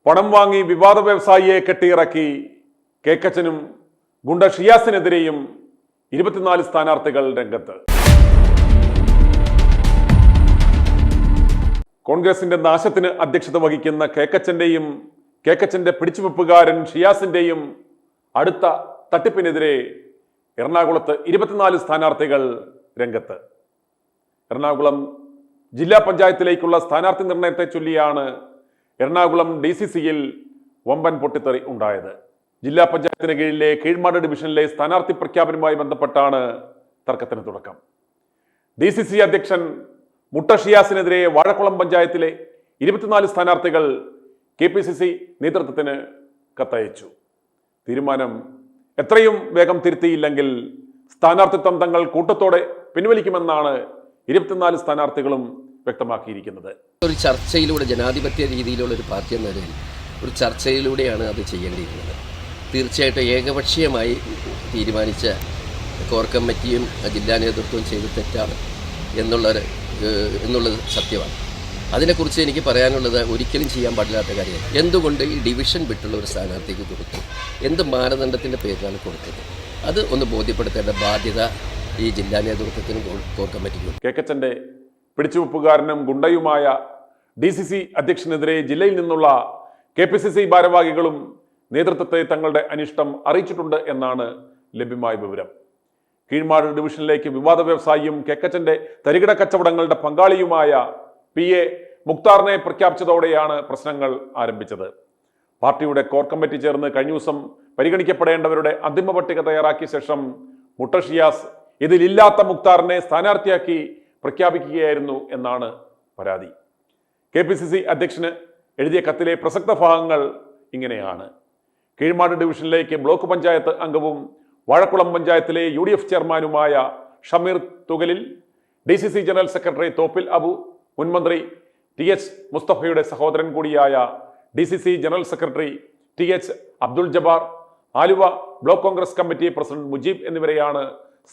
പണം വാങ്ങി വിവാദ വ്യവസായിയെ കെട്ടിയിറക്കി കേക്കച്ചനും ഗുണ്ട ഷിയാസിനെതിരെയും 24 സ്ഥാനാർത്ഥികൾ രംഗത്ത്. കോൺഗ്രസിന്റെ നാശത്തിന് അധ്യക്ഷത വഹിക്കുന്ന കേക്കച്ചന്റെ പിടിച്ചുവെപ്പുകാരൻ ഷിയാസിന്റെയും അടുത്ത തട്ടിപ്പിനെതിരെ എറണാകുളത്ത് 24 സ്ഥാനാർത്ഥികൾ രംഗത്ത്. എറണാകുളം ജില്ലാ പഞ്ചായത്തിലേക്കുള്ള സ്ഥാനാർത്ഥി നിർണയത്തെ ചൊല്ലിയാണ് എറണാകുളം DCCയിൽ വമ്പൻ പൊട്ടിത്തെറി ഉണ്ടായത്. ജില്ലാ പഞ്ചായത്തിന് കീഴിലെ കീഴ്മാട് ഡിവിഷനിലെ സ്ഥാനാർത്ഥി പ്രഖ്യാപനവുമായി ബന്ധപ്പെട്ടാണ് തർക്കത്തിന് തുടക്കം. DCC അധ്യക്ഷൻ മുട്ട ഷിയാസിനെതിരെ വാഴക്കുളം പഞ്ചായത്തിലെ 24 സ്ഥാനാർത്ഥികൾ KPCC നേതൃത്വത്തിന് കത്തയച്ചു. തീരുമാനം എത്രയും വേഗം തിരുത്തിയില്ലെങ്കിൽ സ്ഥാനാർത്ഥിത്വം തങ്ങൾ കൂട്ടത്തോടെ പിൻവലിക്കുമെന്നാണ് 24 സ്ഥാനാർത്ഥികളും വ്യക്തമാക്കിയിരിക്കുന്നത്. ഒരു ചർച്ചയിലൂടെ ജനാധിപത്യ രീതിയിലുള്ള ഒരു പാർട്ടി എന്ന നിലയിൽ ഒരു ചർച്ചയിലൂടെയാണ് അത് ചെയ്യേണ്ടിയിരുന്നത്. തീർച്ചയായിട്ടും ഏകപക്ഷീയമായി തീരുമാനിച്ച കോർ കമ്മിറ്റിയും ജില്ലാ നേതൃത്വവും ചെയ്ത് തെറ്റാണ് എന്നുള്ളത് സത്യമാണ്. അതിനെക്കുറിച്ച് എനിക്ക് പറയാനുള്ളത് ഒരിക്കലും ചെയ്യാൻ പാടില്ലാത്ത കാര്യമാണ്. എന്തുകൊണ്ട് ഈ ഡിവിഷൻ വിട്ടുള്ള ഒരു സ്ഥാനാർത്ഥിക്ക് കൊടുത്തു, എന്ത് മാനദണ്ഡത്തിൻ്റെ പേരിലാണ് കൊടുത്തത്, അത് ഒന്ന് ബോധ്യപ്പെടുത്തേണ്ട ബാധ്യത ഈ ജില്ലാ നേതൃത്വത്തിനും കോർ കമ്മിറ്റിക്കും. കേക്കച്ചന്റെ പിടിച്ചുവെപ്പുകാരനും ഗുണ്ടയുമായ DCC അധ്യക്ഷനെതിരെ ജില്ലയിൽ നിന്നുള്ള KPCC ഭാരവാഹികളും നേതൃത്വത്തെ തങ്ങളുടെ അനിഷ്ടം അറിയിച്ചിട്ടുണ്ട് എന്നാണ് ലഭ്യമായ വിവരം. കീഴ്മാട് ഡിവിഷനിലേക്ക് വിവാദ വ്യവസായിയും കേക്കച്ചന്റെ തരികിട കച്ചവടങ്ങളുടെ പങ്കാളിയുമായ PA മുക്താറിനെ പ്രഖ്യാപിച്ചതോടെയാണ് പ്രശ്നങ്ങൾ ആരംഭിച്ചത്. പാർട്ടിയുടെ കോർ കമ്മിറ്റി ചേർന്ന് കഴിഞ്ഞ ദിവസം പരിഗണിക്കപ്പെടേണ്ടവരുടെ അന്തിമ പട്ടിക തയ്യാറാക്കിയ ശേഷം മുട്ട ഷിയാസ് ഇതിലില്ലാത്ത മുക്താറിനെ സ്ഥാനാർത്ഥിയാക്കി പ്രഖ്യാപിക്കുകയായിരുന്നു എന്നാണ് പരാതി. KPCC അധ്യക്ഷന് എഴുതിയ കത്തിലെ പ്രസക്ത ഭാഗങ്ങൾ ഇങ്ങനെയാണ്. കീഴ്മാട് ഡിവിഷനിലേക്ക് ബ്ലോക്ക് പഞ്ചായത്ത് അംഗവും വാഴക്കുളം പഞ്ചായത്തിലെ UDF ചെയർമാനുമായ Shameer Thukalil, DCC general secretary Thoppil Abu, മുൻമന്ത്രി TH മുസ്തഫയുടെ സഹോദരൻ കൂടിയായ DCC general secretary TH Abdul Jabbar, Aluva block Congress committee president Mujeeb എന്നിവരെയാണ്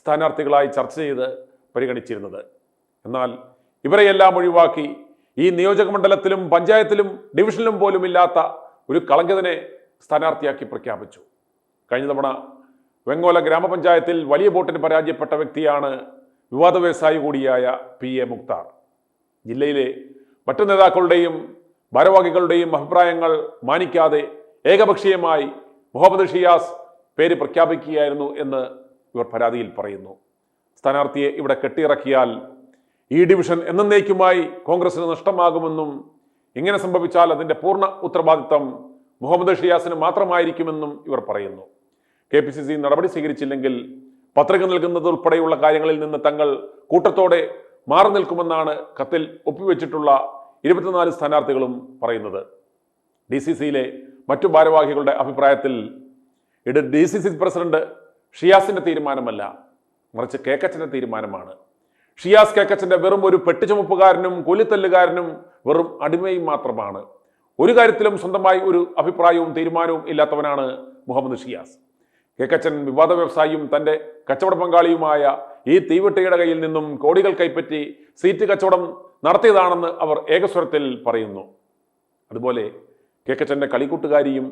സ്ഥാനാർത്ഥികളായി ചർച്ച ചെയ്ത് പരിഗണിച്ചിരുന്നത്. എന്നാൽ ഇവരെയെല്ലാം ഒഴിവാക്കി ഈ നിയോജക മണ്ഡലത്തിലും പഞ്ചായത്തിലും ഡിവിഷനിലും പോലും ഇല്ലാത്ത ഒരു കളങ്കതിനെ സ്ഥാനാർത്ഥിയാക്കി പ്രഖ്യാപിച്ചു. കഴിഞ്ഞ തവണ വെങ്ങോല ഗ്രാമപഞ്ചായത്തിൽ വലിയ വോട്ടിന് പരാജയപ്പെട്ട വ്യക്തിയാണ് വിവാദ വ്യവസായി കൂടിയായ PA മുക്താർ. ജില്ലയിലെ മറ്റു നേതാക്കളുടെയും ഭാരവാഹികളുടെയും അഭിപ്രായങ്ങൾ മാനിക്കാതെ ഏകപക്ഷീയമായി മുഹമ്മദ് ഷിയാസ് പേര് പ്രഖ്യാപിക്കുകയായിരുന്നു എന്ന് ഇവർ പരാതിയിൽ പറയുന്നു. സ്ഥാനാർത്ഥിയെ ഇവിടെ കെട്ടിയിറക്കിയാൽ ഈ ഡിവിഷൻ എന്നേക്കുമായി കോൺഗ്രസിന് നഷ്ടമാകുമെന്നും ഇങ്ങനെ സംഭവിച്ചാൽ അതിന്റെ പൂർണ്ണ ഉത്തരവാദിത്തം മുഹമ്മദ് ഷിയാസിന് മാത്രമായിരിക്കുമെന്നും ഇവർ പറയുന്നു. KPCC നടപടി സ്വീകരിച്ചില്ലെങ്കിൽ പത്രിക നൽകുന്നത് ഉൾപ്പെടെയുള്ള കാര്യങ്ങളിൽ നിന്ന് തങ്ങൾ കൂട്ടത്തോടെ മാറി നിൽക്കുമെന്നാണ് കത്തിൽ ഒപ്പുവെച്ചിട്ടുള്ള 24 സ്ഥാനാർത്ഥികളും പറയുന്നത്. DCCയിലെ മറ്റു ഭാരവാഹികളുടെ അഭിപ്രായത്തിൽ ഇത് DCC പ്രസിഡന്റ് ഷിയാസിന്റെ തീരുമാനമല്ല, മറിച്ച് കേക്കച്ചന്റെ തീരുമാനമാണ്. ഷിയാസ് കേക്കച്ചന്റെ വെറും ഒരു പെട്ടിച്ചുമപ്പുകാരനും കൂലിത്തല്ലുകാരനും വെറും അടിമയും മാത്രമാണ്. ഒരു കാര്യത്തിലും സ്വന്തമായി ഒരു അഭിപ്രായവും തീരുമാനവും ഇല്ലാത്തവനാണ് മുഹമ്മദ് ഷിയാസ്. കേക്കച്ചൻ വിവാദ വ്യവസായിയും തന്റെ കച്ചവട പങ്കാളിയുമായ ഈ തീവെട്ടിയുടെ കയ്യിൽ നിന്നും കോടികൾ കൈപ്പറ്റി സീറ്റ് കച്ചവടം നടത്തിയതാണെന്ന് അവർ ഏകസ്വരത്തിൽ പറയുന്നു. അതുപോലെ കേക്കച്ചന്റെ കളിക്കൂട്ടുകാരിയും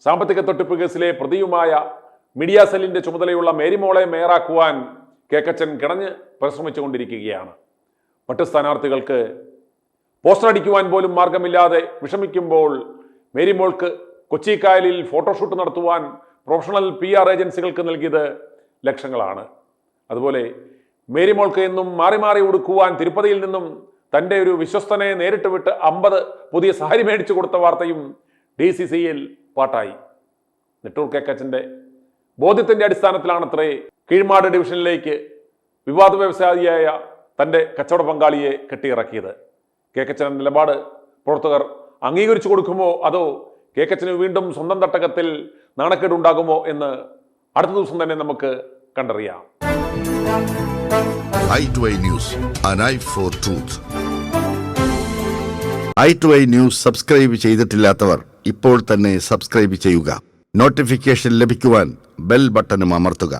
സാമ്പത്തിക തട്ടിപ്പ് കേസിലെ പ്രതിയുമായ മീഡിയ സെല്ലിന്റെ ചുമതലയുള്ള മേരിമോളെ മേയറാക്കുവാൻ കേക്കച്ചൻ കിണഞ്ഞ് പരിശ്രമിച്ചുകൊണ്ടിരിക്കുകയാണ്. മറ്റ് സ്ഥാനാർത്ഥികൾക്ക് പോസ്റ്റർ അടിക്കുവാൻ പോലും മാർഗമില്ലാതെ വിഷമിക്കുമ്പോൾ മേരിമോൾക്ക് കൊച്ചിക്കായലിൽ ഫോട്ടോഷൂട്ട് നടത്തുവാൻ പ്രൊഫഷണൽ PR ഏജൻസികൾക്ക് നൽകിയത് ലക്ഷങ്ങളാണ്. അതുപോലെ മേരിമോൾക്ക് എന്നും മാറി മാറി ഉടുക്കുവാൻ തിരുപ്പതിയിൽ നിന്നും തൻ്റെ ഒരു വിശ്വസ്തനെ നേരിട്ട് വിട്ട് 50 പുതിയ സാരി മേടിച്ചു കൊടുത്ത വാർത്തയും DCCയിൽ പാട്ടായി. നെട്ടൂർ കേക്കച്ചന്റെ ബോധ്യത്തിന്റെ അടിസ്ഥാനത്തിലാണത്രേ കീഴ്മാട് ഡിവിഷനിലേക്ക് വിവാദ വ്യവസായിയായ തൻ്റെ കച്ചവട പങ്കാളിയെ കെട്ടിയിറക്കിയത്. കേക്കച്ചൻ നിലപാട് പ്രവർത്തകർ അംഗീകരിച്ചു കൊടുക്കുമോ അതോ കേക്കച്ചന് വീണ്ടും സ്വന്തം തട്ടകത്തിൽ നാണക്കേടുണ്ടാകുമോ എന്ന് അടുത്ത ദിവസം തന്നെ നമുക്ക് കണ്ടറിയാം. i2i News, an eye for truth. i2i News subscribe ചെയ്തിട്ടില്ലാത്തവർ ഇപ്പോൾ തന്നെ സബ്സ്ക്രൈബ് ചെയ്യുക. നോട്ടിഫിക്കേഷൻ ലഭിക്കുവാൻ ബെൽ ബട്ടണും അമർത്തുക.